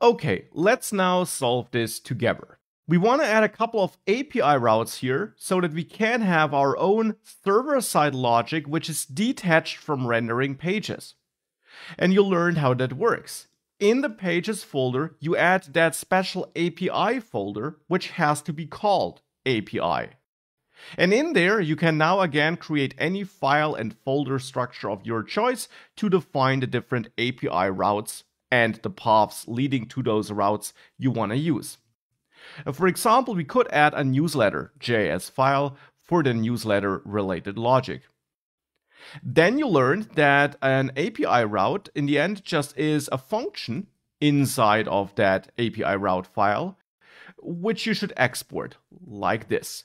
Okay, let's now solve this together. We want to add a couple of API routes here so that we can have our own server-side logic which is detached from rendering pages. And you'll learn how that works. In the pages folder, you add that special API folder which has to be called API. And in there, you can now again create any file and folder structure of your choice to define the different API routes and the paths leading to those routes you want to use. For example, we could add a newsletter.js file for the newsletter related logic. Then you learned that an API route in the end just is a function inside of that API route file, which you should export like this.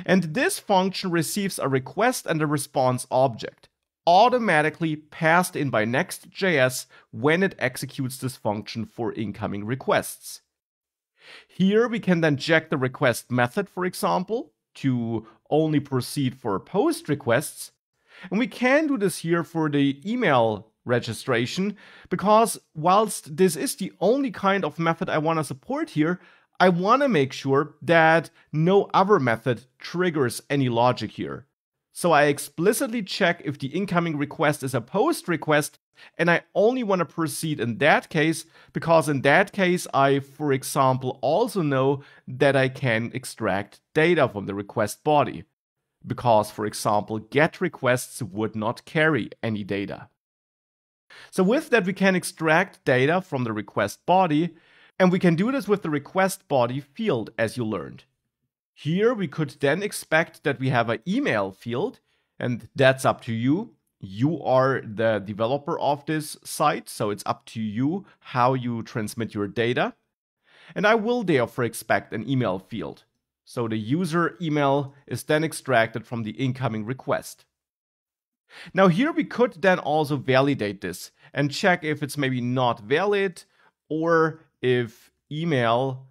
And this function receives a request and a response object, automatically passed in by Next.js when it executes this function for incoming requests. Here we can then check the request method, for example, to only proceed for post requests. And we can do this here for the email registration, because whilst this is the only kind of method I want to support here, I want to make sure that no other method triggers any logic here. So I explicitly check if the incoming request is a post request, and I only want to proceed in that case, because in that case I, for example, also know that I can extract data from the request body. Because, for example, GET requests would not carry any data. So with that, we can extract data from the request body, and we can do this with the request body field, as you learned. Here we could then expect that we have an email field, and that's up to you. You are the developer of this site, so it's up to you how you transmit your data. And I will therefore expect an email field. So the user email is then extracted from the incoming request. Now here we could then also validate this and check if it's maybe not valid, or if email,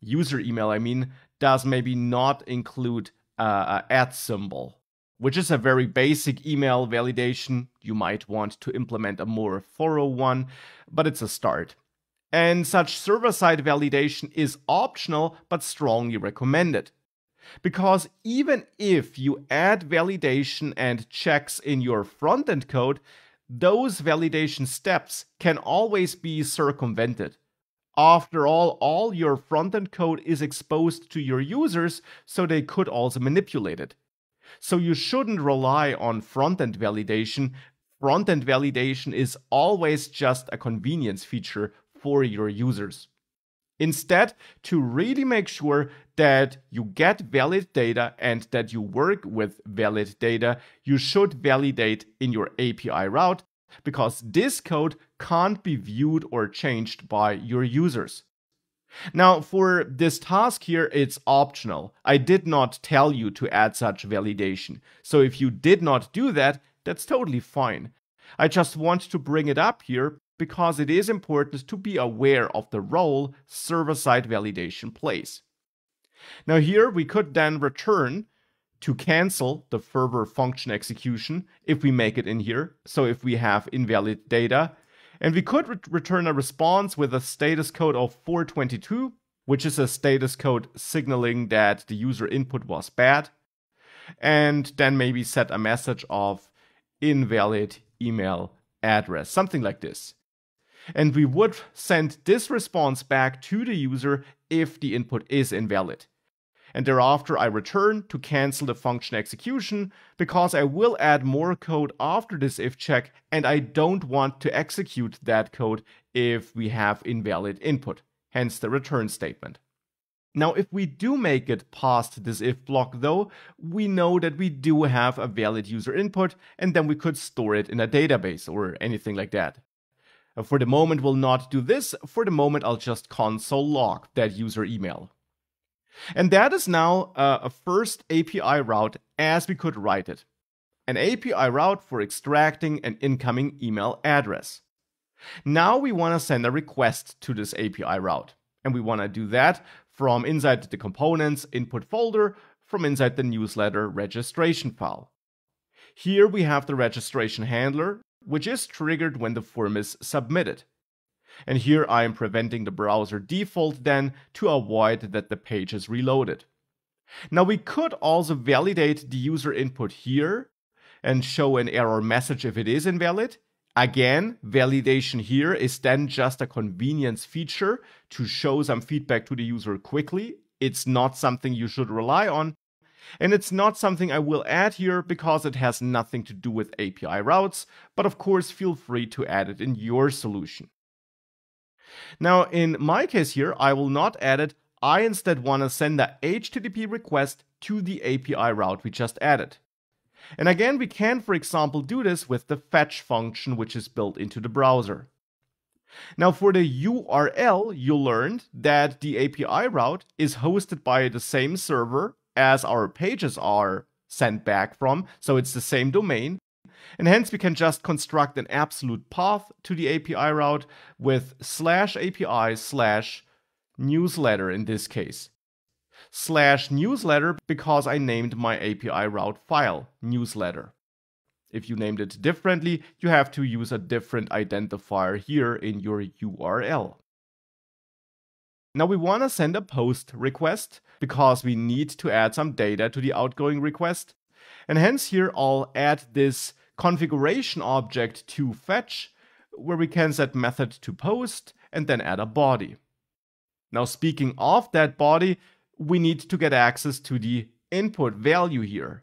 user email I mean, does maybe not include a @ symbol, which is a very basic email validation. You might want to implement a more thorough one, but it's a start. And such server-side validation is optional but strongly recommended. Because even if you add validation and checks in your front-end code, those validation steps can always be circumvented. After all your front-end code is exposed to your users, so they could also manipulate it. So you shouldn't rely on front-end validation. Front-end validation is always just a convenience feature for your users. Instead, to really make sure that you get valid data and that you work with valid data, you should validate in your API route, because this code can't be viewed or changed by your users. Now, for this task here, it's optional. I did not tell you to add such validation. So if you did not do that, that's totally fine. I just want to bring it up here because it is important to be aware of the role server-side validation plays. Now here we could then return to cancel the further function execution if we make it in here. So if we have invalid data, and we could return a response with a status code of 422, which is a status code signaling that the user input was bad, and then maybe set a message of invalid email address, something like this. And we would send this response back to the user if the input is invalid. And thereafter I return to cancel the function execution, because I will add more code after this if check, and I don't want to execute that code if we have invalid input, hence the return statement. Now, if we do make it past this if block though, we know that we do have a valid user input, and then we could store it in a database or anything like that. For the moment, we'll not do this. For the moment, I'll just console log that user email. And that is now a first API route as we could write it. An API route for extracting an incoming email address. Now we want to send a request to this API route. And we want to do that from inside the components input folder, from inside the newsletter registration file. Here we have the registration handler, which is triggered when the form is submitted. And here I am preventing the browser default then to avoid that the page is reloaded. Now we could also validate the user input here and show an error message if it is invalid. Again, validation here is then just a convenience feature to show some feedback to the user quickly. It's not something you should rely on. And it's not something I will add here because it has nothing to do with API routes, but of course feel free to add it in your solution. Now in my case here, I will not add it. I instead want to send the HTTP request to the API route we just added. And again, we can, for example, do this with the fetch function, which is built into the browser. Now for the URL, you learned that the API route is hosted by the same server as our pages are sent back from, so it's the same domain. And hence we can just construct an absolute path to the API route with /API/newsletter in this case. /newsletter because I named my API route file newsletter. If you named it differently, you have to use a different identifier here in your URL. Now we want to send a post request because we need to add some data to the outgoing request. And hence here I'll add this configuration object to fetch, where we can set method to post and then add a body. Now speaking of that body, we need to get access to the input value here.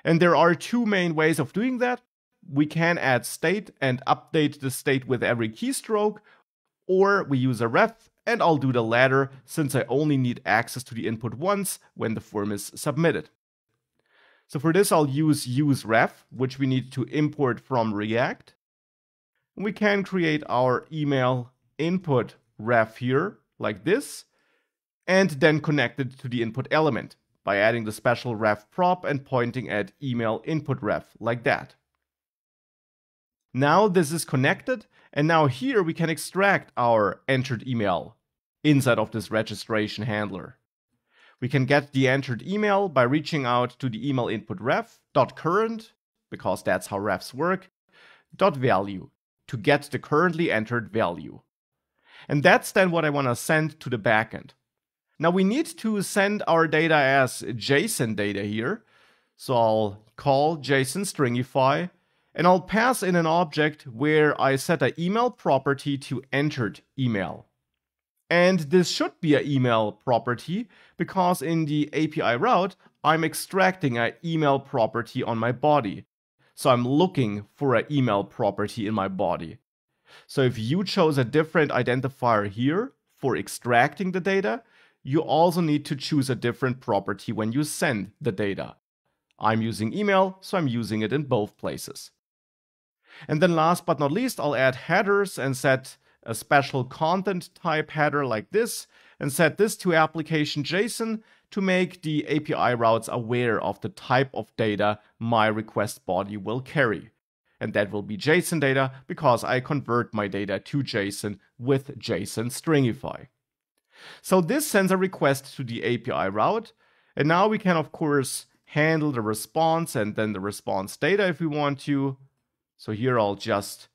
And there are two main ways of doing that. We can add state and update the state with every keystroke, or we use a ref, and I'll do the latter since I only need access to the input once when the form is submitted. So for this I'll use useRef, which we need to import from React. We can create our email input ref here, like this, and then connect it to the input element by adding the special ref prop and pointing at email input ref, like that. Now this is connected, and now here we can extract our entered email inside of this registration handler. We can get the entered email by reaching out to the email input ref.current, because that's how refs work, .value, to get the currently entered value. And that's then what I want to send to the backend. Now we need to send our data as JSON data here. So I'll call JSON stringify, and I'll pass in an object where I set an email property to entered email. And this should be an email property because in the API route, I'm extracting an email property on my body. So I'm looking for an email property in my body. So if you chose a different identifier here for extracting the data, you also need to choose a different property when you send the data. I'm using email, so I'm using it in both places. And then last but not least, I'll add headers and set a special content type header like this, and set this to application JSON to make the API routes aware of the type of data my request body will carry. And that will be JSON data because I convert my data to JSON with JSON stringify. So this sends a request to the API route, and now we can of course handle the response and then the response data if we want to. So here I'll just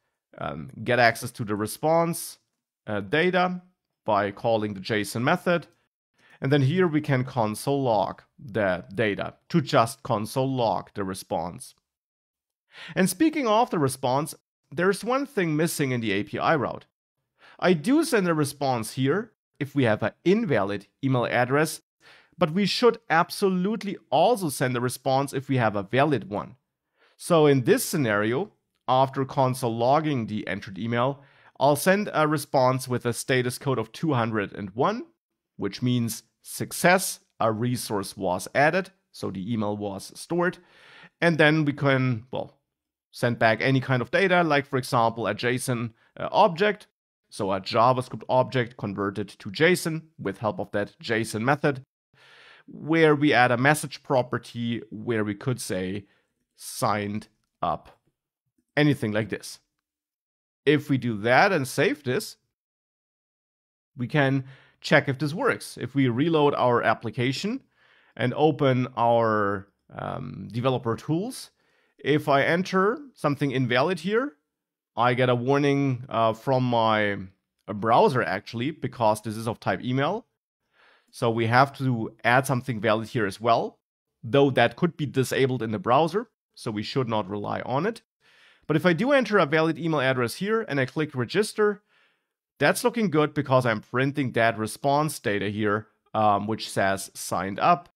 get access to the response data by calling the JSON method. And then here we can console log the data to just console log the response. And speaking of the response, there's one thing missing in the API route. I do send a response here if we have an invalid email address, but we should absolutely also send a response if we have a valid one. So in this scenario, after console logging the entered email, I'll send a response with a status code of 201, which means success, a resource was added, so the email was stored. And then we can, send back any kind of data, like for example, a JSON object. So a JavaScript object converted to JSON with help of that JSON method, where we add a message property where we could say signed up. Anything like this. If we do that and save this, we can check if this works. If we reload our application and open our developer tools, if I enter something invalid here, I get a warning from my a browser actually, because this is of type email. So we have to add something valid here as well, though that could be disabled in the browser, so we should not rely on it. But if I do enter a valid email address here and I click register, that's looking good because I'm printing that response data here, which says signed up.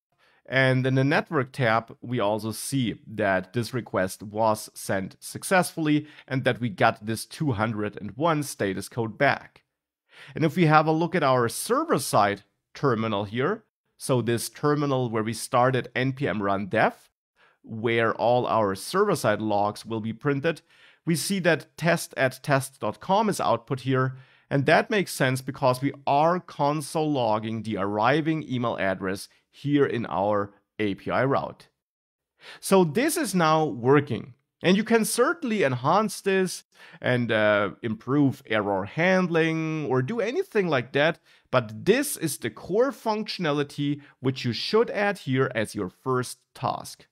And in the network tab, we also see that this request was sent successfully and that we got this 201 status code back. And if we have a look at our server-side terminal here, so this terminal where we started npm run dev, where all our server-side logs will be printed, we see that test@test.com is output here, and that makes sense because we are console logging the arriving email address here in our API route. So this is now working. And you can certainly enhance this and improve error handling or do anything like that, but this is the core functionality which you should add here as your first task.